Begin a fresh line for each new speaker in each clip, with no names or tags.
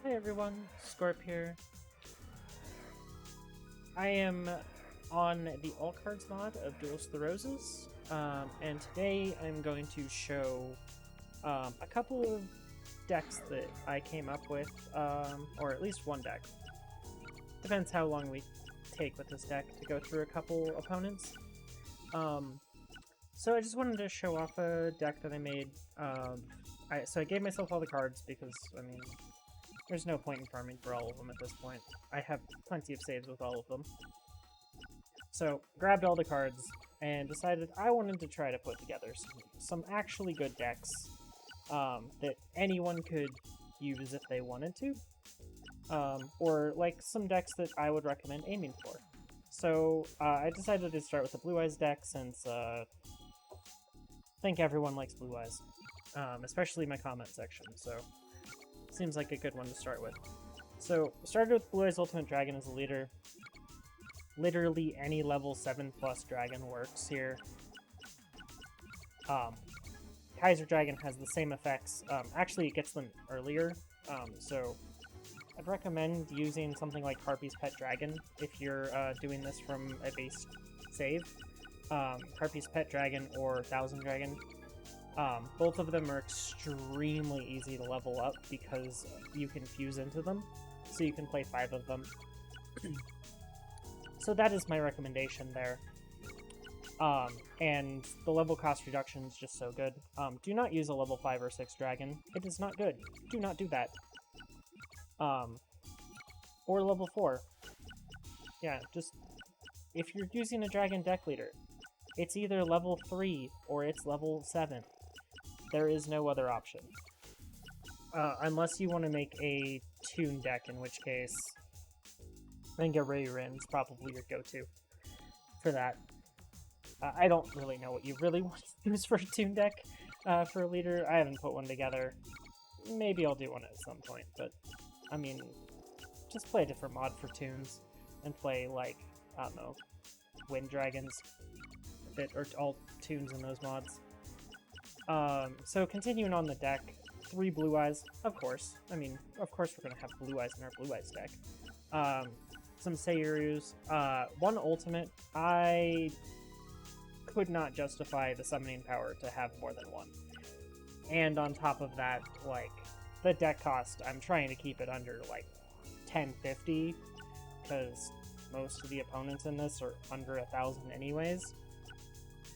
Hey everyone, Scorp here. I am on the All Cards mod of Duelist the Roses, and today I'm going to show a couple of decks that I came up with, or at least one deck. Depends how long we take with this deck to go through a couple opponents. So I just wanted to show off a deck that I made. So I gave myself all the cards because, I mean, there's no point in farming for all of them at this point. I have plenty of saves with all of them. So, grabbed all the cards and decided I wanted to try to put together some actually good decks that anyone could use if they wanted to. Or, like, some decks that I would recommend aiming for. So, I decided to start with the Blue Eyes deck since I think everyone likes Blue Eyes. Especially my comment section, so seems like a good one to start with. So, started with Blue Eyes Ultimate Dragon as a leader. Literally any level 7+ dragon works here. Kaiser Dragon has the same effects. Actually, it gets them earlier, so I'd recommend using something like Harpy's Pet Dragon if you're doing this from a base save. Harpy's Pet Dragon or Thousand Dragon. Both of them are extremely easy to level up because you can fuse into them, so you can play 5 of them. So that is my recommendation there. And the level cost reduction is just so good. Do not use a level 5 or 6 dragon. It is not good. Do not do that. Or level 4. Yeah, just... if you're using a dragon deck leader, it's either level 3 or it's level 7. There is no other option. Unless you want to make a Toon deck, in which case I think a Ray-Rin is probably your go-to for that. I don't really know what you really want to use for a Toon deck for a leader. I haven't put one together. Maybe I'll do one at some point, but I mean, just play a different mod for Toons and play, like, I don't know, Wind Dragons that are all Toons in those mods. So continuing on the deck, 3 Blue Eyes, of course. I mean, of course we're gonna have Blue Eyes in our Blue Eyes deck. Some Seirus, 1 Ultimate. I could not justify the summoning power to have more than 1. And on top of that, like, the deck cost, I'm trying to keep it under, like, 1050, because most of the opponents in this are under 1,000 anyways.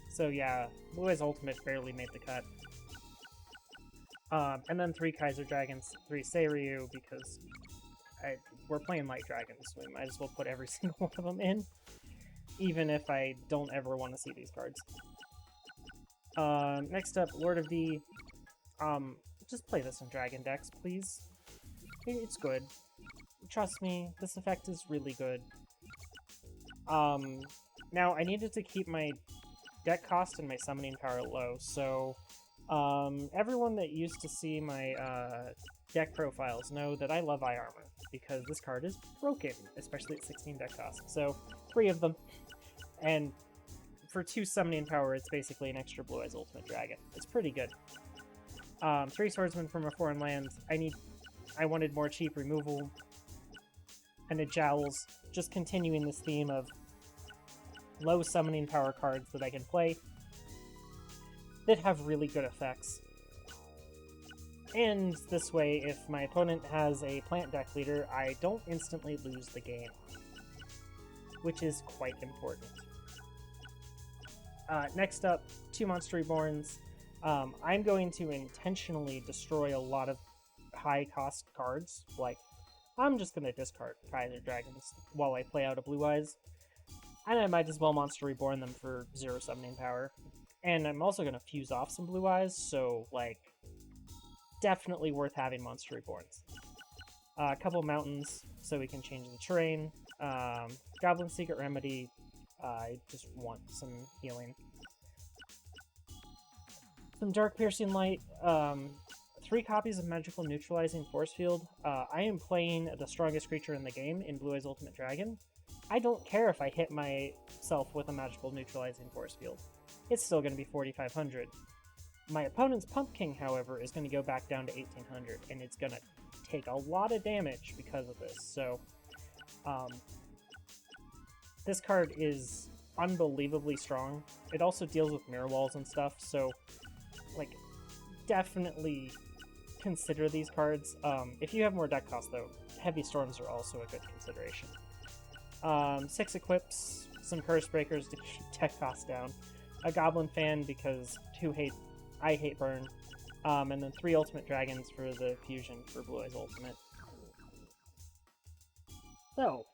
So yeah, Blue Eyes Ultimate barely made the cut. And then 3 Kaiser Dragons, 3 Seiryu, because we're playing Light Dragons, so we might as well put every single one of them in, even if I don't ever want to see these cards. Next up, Lord of D. Just play this in Dragon decks, please. It's good. Trust me, this effect is really good. Now, I needed to keep my deck cost and my summoning power low, so everyone that used to see my deck profiles know that I love Eye Armor, because this card is broken, especially at 16 deck cost. So, 3 of them, and for 2 summoning power, it's basically an extra Blue Eyes Ultimate Dragon. It's pretty good. 3 Swordsmen from a foreign land. I wanted more cheap removal, and a Jowls, just continuing this theme of low summoning power cards that I can play that have really good effects. And this way, if my opponent has a plant deck leader, I don't instantly lose the game, which is quite important. Next up, 2 Monster Reborns. I'm going to intentionally destroy a lot of high-cost cards. Like, I'm just going to discard Kaiser Dragons while I play out a Blue Eyes. And I might as well Monster Reborn them for 0 summoning power. And I'm also going to fuse off some Blue Eyes, so, like, definitely worth having Monster Reborns. A couple mountains, so we can change the terrain. Goblin Secret Remedy, I just want some healing. Some Dark Piercing Light, 3 copies of Magical Neutralizing Force Field. I am playing the strongest creature in the game in Blue Eyes Ultimate Dragon. I don't care if I hit myself with a Magical Neutralizing Force Field. It's still going to be 4,500. My opponent's Pump King, however, is going to go back down to 1,800, and it's going to take a lot of damage because of this. So this card is unbelievably strong. It also deals with mirror walls and stuff, so like definitely consider these cards. If you have more deck cost though, Heavy Storms are also a good consideration. 6 equips, some Curse Breakers to keep deck cost down, a Goblin Fan because I hate burn, and then 3 Ultimate Dragons for the fusion for Blue Eyes Ultimate. So,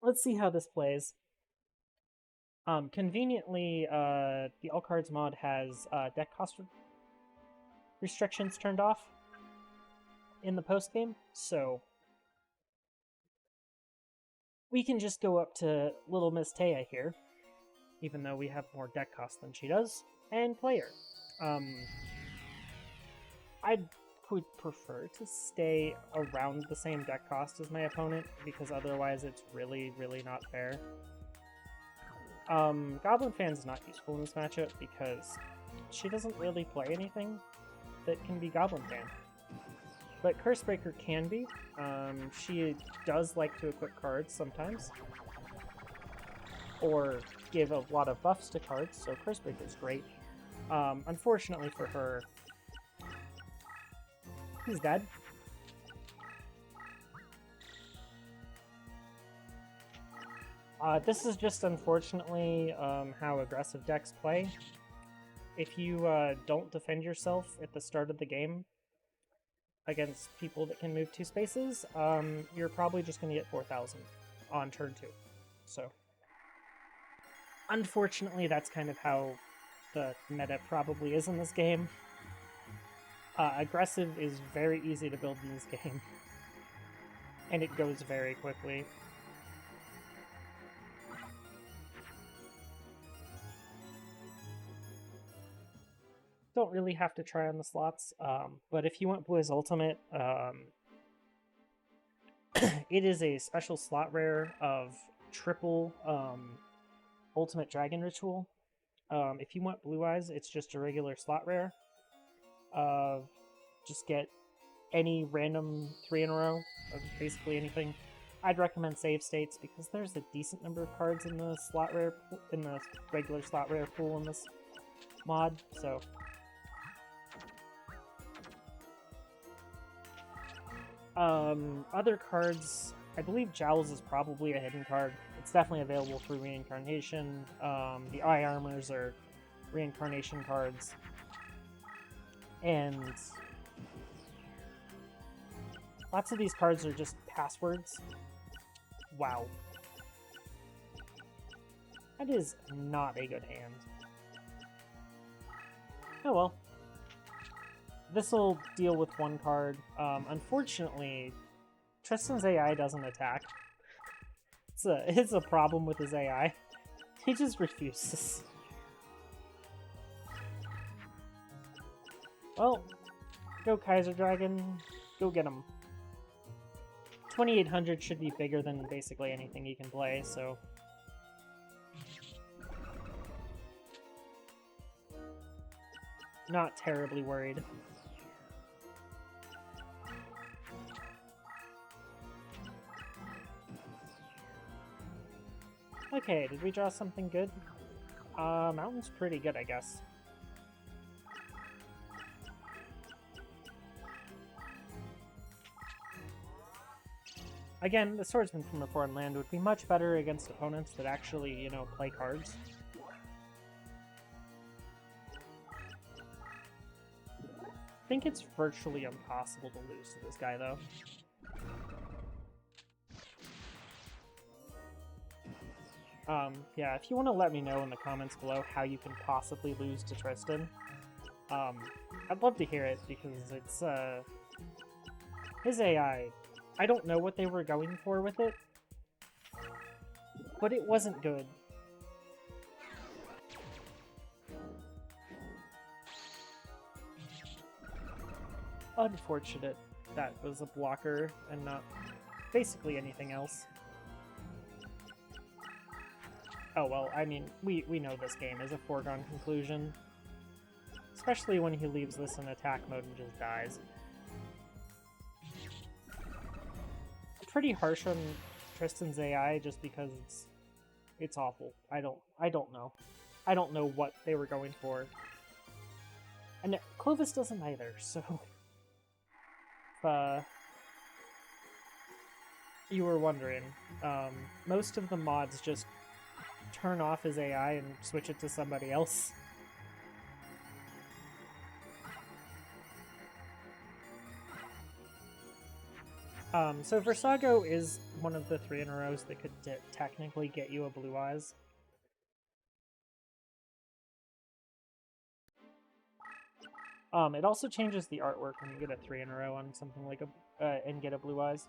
let's see how this plays. Conveniently, the All Cards mod has deck cost restrictions turned off in the post-game, so we can just go up to Little Miss Taya here, even though we have more deck cost than she does, and play her. I would prefer to stay around the same deck cost as my opponent, because otherwise it's really, really not fair. Goblin Fan's not useful in this matchup because she doesn't really play anything that can be Goblin Fan. But Curse Breaker can be. She does like to equip cards sometimes, or give a lot of buffs to cards, so Curse Breaker is great. Unfortunately for her, he's dead. This is just unfortunately how aggressive decks play. If you don't defend yourself at the start of the game against people that can move 2 spaces, you're probably just going to get 4,000 on turn 2. So, unfortunately, that's kind of how the meta probably is in this game. Aggressive is very easy to build in this game, and it goes very quickly. Don't really have to try on the slots, but if you want Blue Eyes Ultimate, it is a special slot rare of triple Ultimate Dragon Ritual. If you want Blue Eyes, it's just a regular slot rare. Just get any random 3 in a row of basically anything. I'd recommend Save States because there's a decent number of cards in the slot rare in the regular slot rare pool in this mod, so. Other cards, I believe Jowls is probably a hidden card. It's definitely available through Reincarnation. The Eye Armors are Reincarnation cards. And lots of these cards are just passwords. Wow. That is not a good hand. Oh well. This'll deal with 1 card. Unfortunately, Tristan's AI doesn't attack. It's a problem with his AI. He just refuses. Well, go Kaiser Dragon. Go get him. 2800 should be bigger than basically anything he can play, so. Not terribly worried. Okay, did we draw something good? Mountain's pretty good, I guess. Again, the Swordsman from a Foreign Land would be much better against opponents that actually, you know, play cards. I think it's virtually impossible to lose to this guy, though. Yeah, if you want to let me know in the comments below how you can possibly lose to Tristan, I'd love to hear it, because it's, his AI, I don't know what they were going for with it, but it wasn't good. Unfortunate that was a blocker and not basically anything else. Oh well, I mean, we know this game is a foregone conclusion. Especially when he leaves this in attack mode and just dies. pretty harsh on Tristan's AI just because it's awful. I don't know. I don't know what they were going for. And Clovis doesn't either, so if you were wondering, most of the mods just turn off his AI and switch it to somebody else. So Versago is one of the 3 in a row that could technically get you a Blue Eyes. It also changes the artwork when you get a 3 in a row on something like and get a Blue Eyes.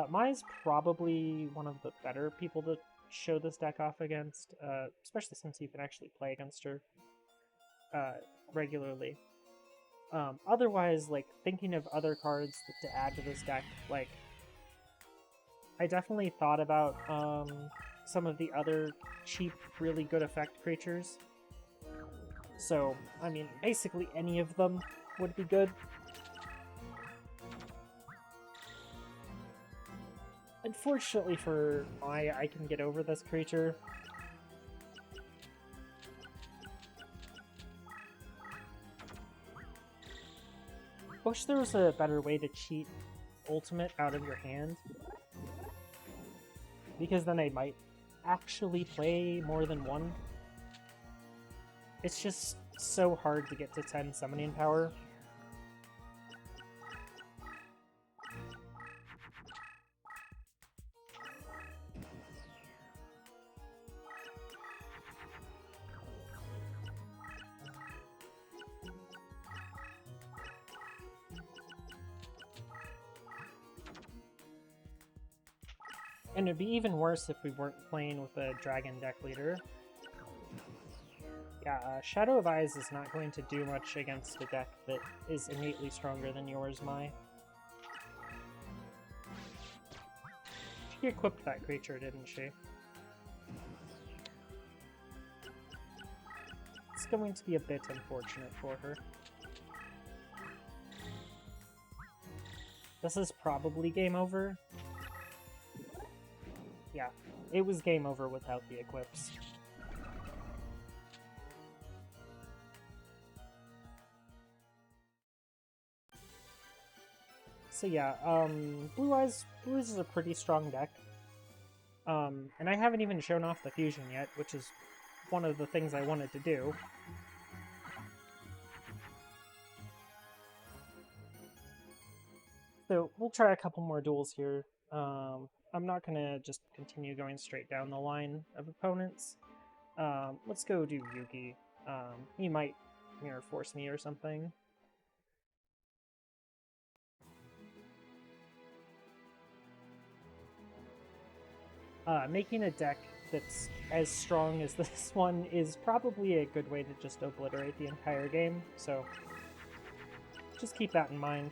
Mai's probably one of the better people to show this deck off against, especially since you can actually play against her regularly. Otherwise, like, thinking of other cards to add to this deck, like, I definitely thought about some of the other cheap, really good effect creatures. So, I mean, basically any of them would be good. Unfortunately for Mai, I can get over this creature. Wish there was a better way to cheat Ultimate out of your hand. Because then I might actually play more than one. It's just so hard to get to 10 summoning power. And it'd be even worse if we weren't playing with a Dragon deck leader. Yeah, Shadow of Eyes is not going to do much against a deck that is innately stronger than yours, Mai. She equipped that creature, didn't she? It's going to be a bit unfortunate for her. This is probably game over. Yeah, it was game over without the equips. So yeah, Blue Eyes is a pretty strong deck. And I haven't even shown off the fusion yet, which is one of the things I wanted to do. So we'll try a couple more duels here. I'm not gonna just continue going straight down the line of opponents. Let's go do Yugi. He might Mirror Force me or something. Making a deck that's as strong as this one is probably a good way to just obliterate the entire game, so just keep that in mind.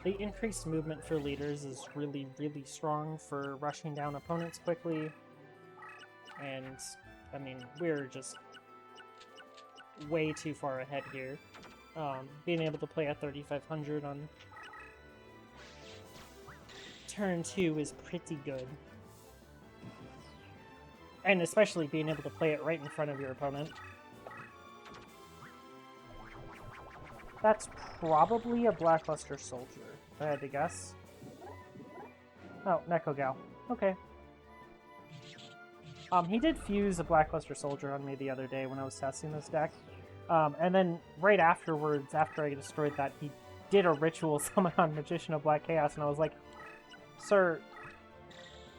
The increased movement for leaders is really, really strong for rushing down opponents quickly. And, I mean, we're just way too far ahead here. Being able to play a 3500 on turn 2 is pretty good. And especially being able to play it right in front of your opponent. That's probably a Blackluster Soldier, if I had to guess. Oh, Neko Gal. Okay. He did fuse a Blackluster Soldier on me the other day when I was testing this deck. And then right afterwards, after I destroyed that, he did a ritual summon on Magician of Black Chaos, and I was like, Sir,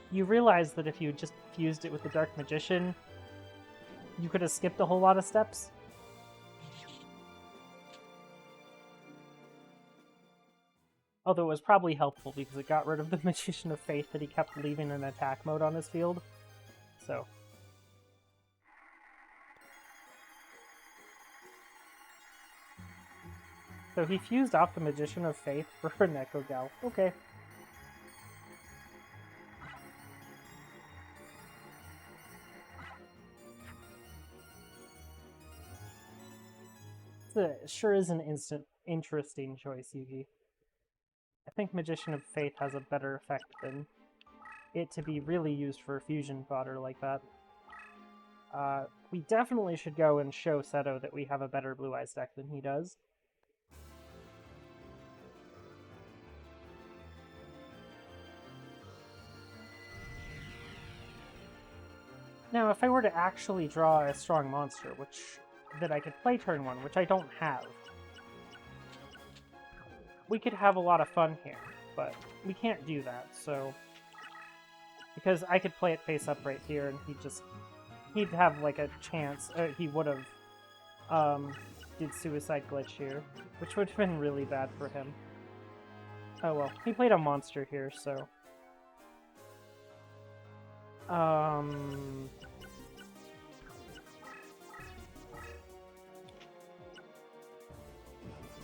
you realize that if you just fused it with the Dark Magician, you could have skipped a whole lot of steps? Although it was probably helpful because it got rid of the Magician of Faith that he kept leaving in attack mode on his field. So. So he fused off the Magician of Faith for a Neko Gal. Okay. It sure is an interesting choice, Yugi. I think Magician of Faith has a better effect than it to be really used for fusion fodder like that. We definitely should go and show Seto that we have a better Blue Eyes deck than he does. Now, if I were to actually draw a strong monster, that I could play turn 1, which I don't have, we could have a lot of fun here, but we can't do that, so... Because I could play it face up right here, and he'd have, like, a chance, he would've, did Suicide Glitch here, which would have been really bad for him. Oh well, he played a monster here, so...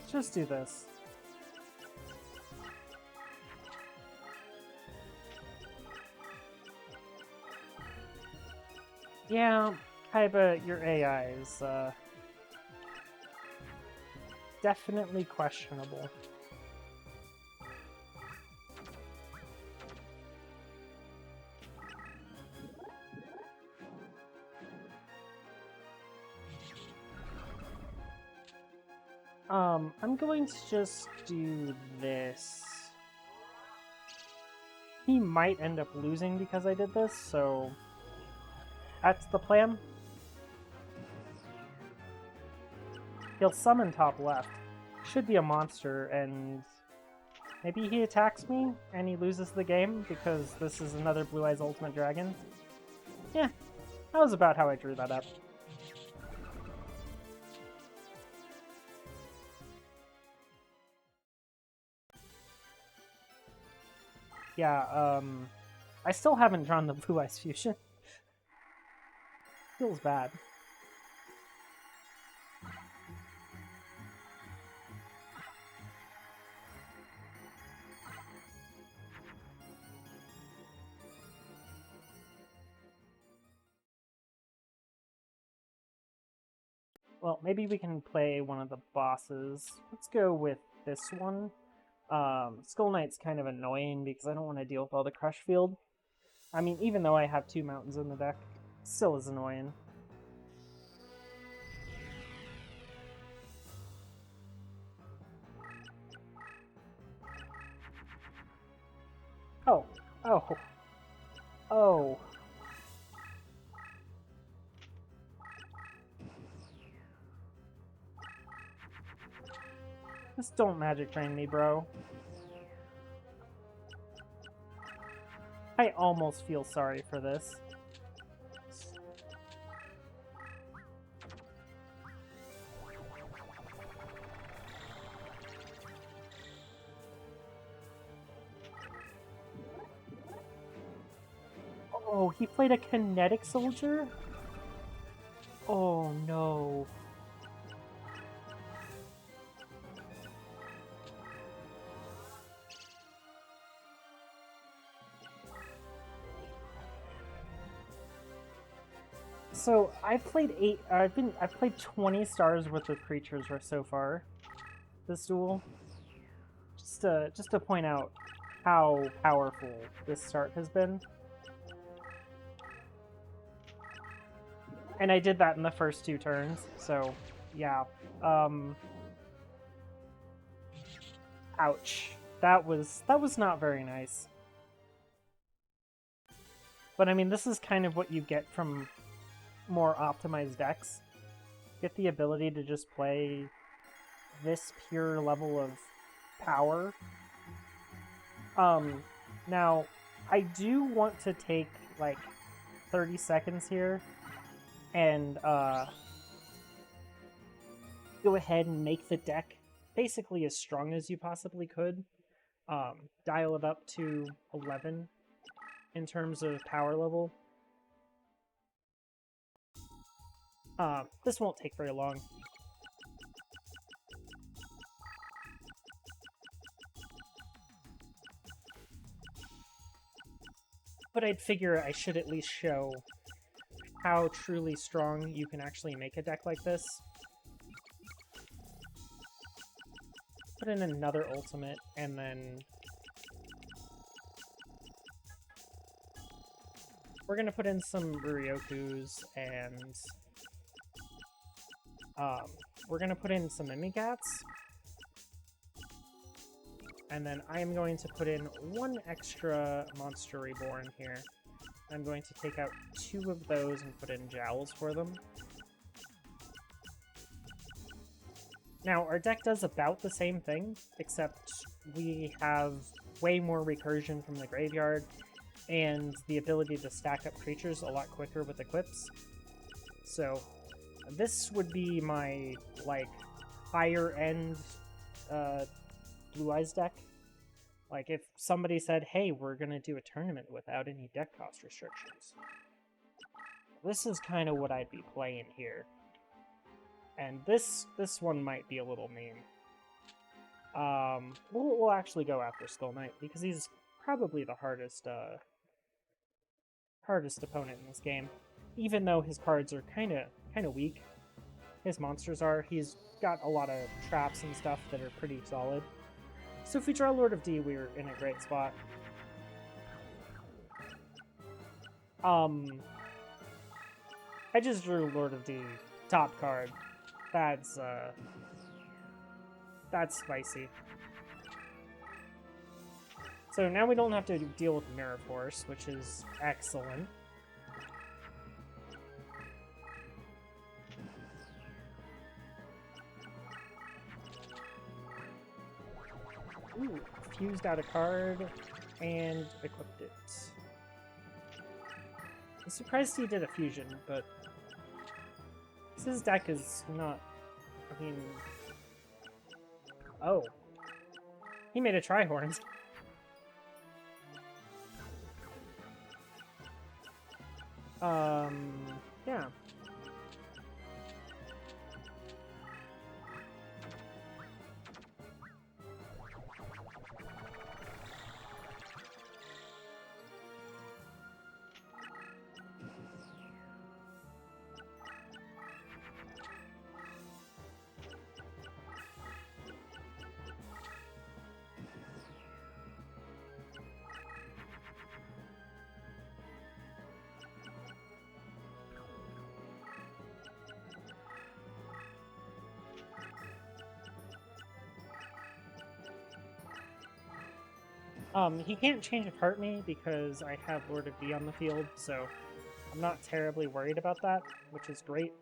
Let's just do this. Yeah, Kaiba, your AI is, definitely questionable. I'm going to just do this. He might end up losing because I did this, so... That's the plan. He'll summon top left. Should be a monster, and... Maybe he attacks me, and he loses the game, because this is another Blue Eyes Ultimate Dragon. Yeah, that was about how I drew that up. Yeah, I still haven't drawn the Blue Eyes Fusion. Feels bad. Well, maybe we can play one of the bosses. Let's go with this one. Skull Knight's kind of annoying because I don't want to deal with all the Crush Field. I mean, even though I have 2 mountains in the deck, still is annoying. Oh. Oh. Oh. Just don't Magic Drain me, bro. I almost feel sorry for this. Oh, he played a Kinetic Soldier? Oh no. So I've played I've played 20 stars worth of creatures so far this duel. Just to point out how powerful this start has been. And I did that in the first 2 turns, so yeah. Ouch. That was not very nice. But I mean, this is kind of what you get from more optimized decks. Get the ability to just play this pure level of power. Now, I do want to take, like, 30 seconds here and, go ahead and make the deck basically as strong as you possibly could. Dial it up to 11 in terms of power level. This won't take very long. but I'd figure I should at least show how truly strong you can actually make a deck like this. Put in another ultimate, and then we're gonna put in some Ruryokus, and we're gonna put in some Mimikats, and then I am going to put in one extra Monster Reborn here. I'm going to take out 2 of those and put in Jowls for them. Now, our deck does about the same thing, except we have way more recursion from the graveyard, and the ability to stack up creatures a lot quicker with equips. So, this would be my, like, higher-end Blue Eyes deck. Like, if somebody said, hey, we're gonna do a tournament without any deck cost restrictions, this is kind of what I'd be playing here. And this one might be a little mean. We'll actually go after Skull Knight, because he's probably the hardest opponent in this game. Even though his cards are kind of weak, his monsters are. He's got a lot of traps and stuff that are pretty solid. So if we draw Lord of D, we're in a great spot. I just drew Lord of D, top card. That's spicy. So now we don't have to deal with Mirror Force, which is excellent. Ooh, fused out a card and equipped it. I'm surprised he did a fusion, but his deck is not, I mean... Oh. He made a Trihorn. Yeah. He can't change of heart me because I have Lord of D on the field, so I'm not terribly worried about that, which is great.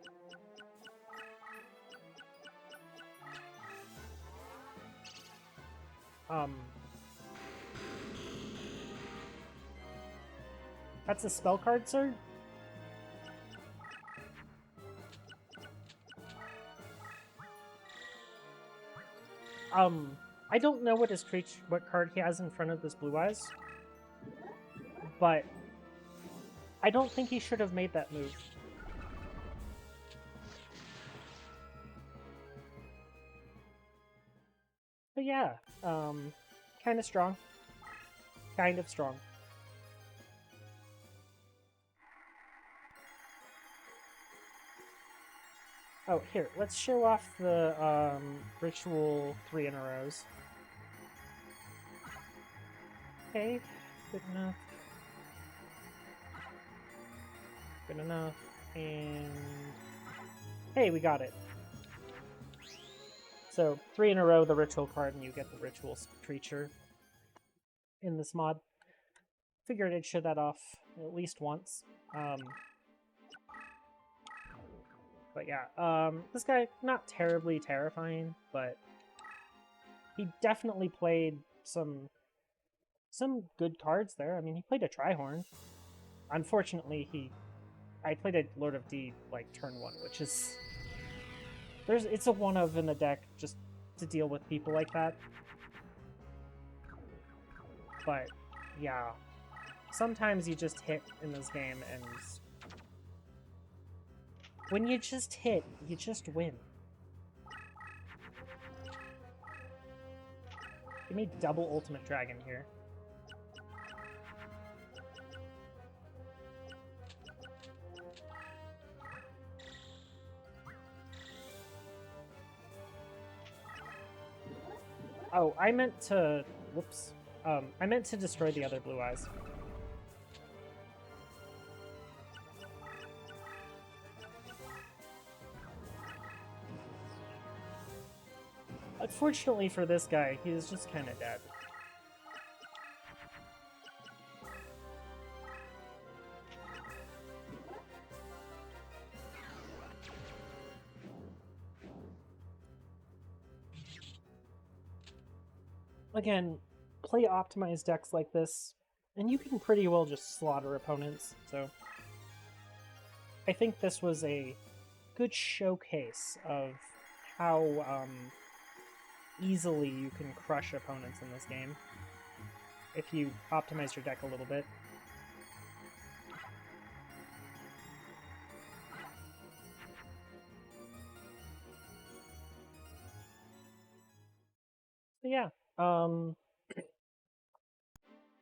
That's a spell card, sir? I don't know what what card he has in front of this Blue Eyes, but I don't think he should have made that move. But yeah, kind of strong. Kind of strong. Oh, here, let's show off the ritual 3 in a rows. Okay, good enough. Good enough. And hey, we got it. So 3 in a row, the ritual card, and you get the ritual creature in this mod. Figured I'd show that off at least once. But yeah, this guy, not terribly terrifying, but he definitely played some good cards there. I mean, he played a Trihorn. Unfortunately, I played a Lord of D, like, turn 1, which is... It's a one-of in the deck just to deal with people like that. But, yeah. Sometimes you just hit in this game, and... when you just hit, you just win. Give me double Ultimate Dragon here. Oh, I meant to... Whoops. I meant to destroy the other blue eyes. Unfortunately for this guy, he is just kind of dead. Again, play optimized decks like this, and you can pretty well just slaughter opponents, so... I think this was a good showcase of how easily you can crush opponents in this game if you optimize your deck a little bit. But yeah,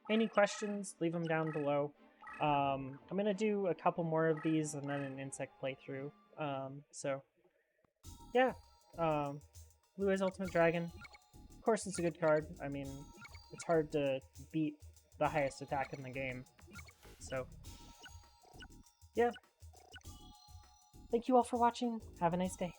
any questions, leave them down below. I'm going to do a couple more of these and then an insect playthrough. So, yeah. Blue Eyes Ultimate Dragon. Of course, it's a good card. I mean, it's hard to beat the highest attack in the game. So, yeah. Thank you all for watching. Have a nice day.